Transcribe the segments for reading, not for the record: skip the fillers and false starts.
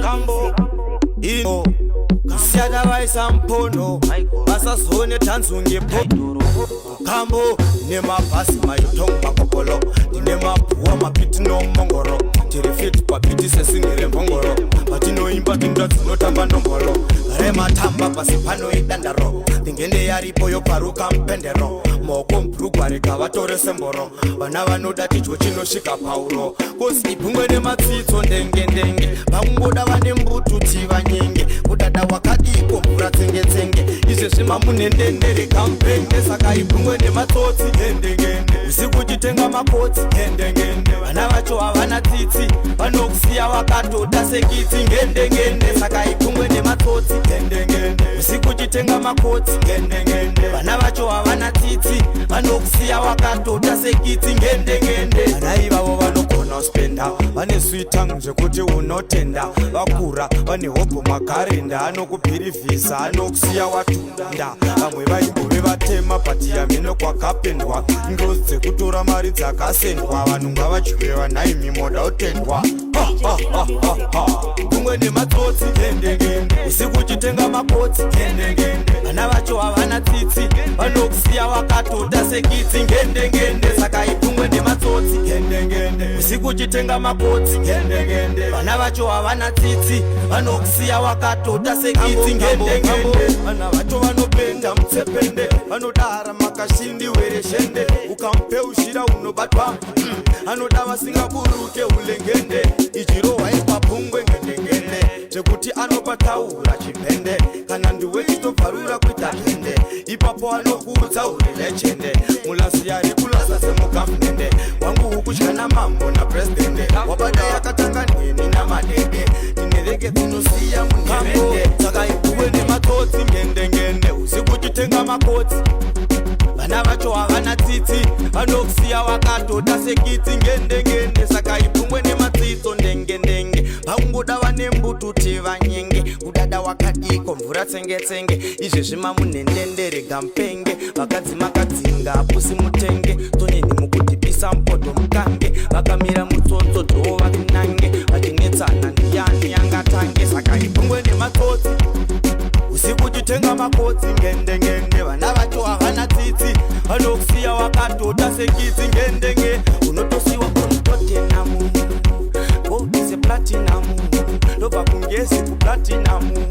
Kambo ino kasiyana vaisampono vasazone tanzunge pono Kambo ine mabhasi maitongo makopolo ine mabhuwa mapiti nomongoro tiri fit papiti sesingere mbongoro patinoimba tinda dzinotamba nombolo rematamba pasi panoidandaro ndingende yaripo yoparuka mpendero moko mbrugwa rega vatore semboro vana vanoda tidyo chinosvika pauro kosi ibhungwe nematsitso ndenge vangoda vane mbututi vanyenge kudada wakadiko mvura tsenge izvezvi mamunhendendere kampenge saka ibhungwe nematsotsi ndenge usiku chitenga makotsi ndenge vana vacho havana tsitsi vanokusiya wakatoda sekitsi ndenge saka ibhungwe nematsotsi ndenge usiku chitenga makotsi ndenge vana vacho havana tsitsi vanokusiya wakatoda sekitsi ndenge vana ivavo vanogona uspenda vane sweetang zvekuti unotenda vakura vane hobho makarenda anokubhirivhisa anokusiya watunda vamwe vaimbove vatema patiyamino kwakapendwa ndozi dzekutora mari dzakasendwa vanhu ngavadyiwe vanhai mimoda utendwa kumwe nematsotsi ndenge usiku chitenga makotsi ndenge vana vacho havana tsitsi vanokusiya wakatoda sekitsi ndenge saka ibhungwe nematsotsi ndenge usiku chitenga makotsi ndenge vana vacho havana tsitsi vanokusiya wakatoda sekitsi ndenge vana vacho vanopenda mutsepende vanodara makashindi wereshende ukampeushira unobatwa anoda vasingaburuke ulengende ichirohwa ipabhungwe ndengende zvekuti anopataura chipende kana ndiwe chitobvarura kuita tende ipapo anokuudza uri lechende mulazi yari kulasa semugavhunende wangu ukutyana mambo napresidende wabada yakatanga neni namadede tinereke dzinosiya munhevende saka ibhuwe nematsotsi ndengende usiku chitenga makotsi vana vacho havana tsitsi vanokusiya wakatoda sekitsi ndenge saka ibhungwe nematsitso ndenge vangoda vane mbututi vanyenge kudada wakadiko mvura tsenge izvezvi mamunhendendere gampenge vakadzi makadzinga apusi mutenge toneni mukudhibisa mupoto mukange vakamira mutsotso dhoo vakinange vachinetsana ndiyani yangatange saka ibhungwe nematsotsi usiku chitenga makotsi ndenge vana vacho havana tsitsi vanokusiya wakatoda sekitsi ndenge unotosiwa kunototenamu kodise platinamu ndobva kungezi kuplatinamu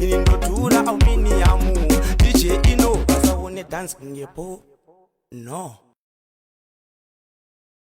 ini ndodhura aluminiamu dj ino vasaone dance kungepo no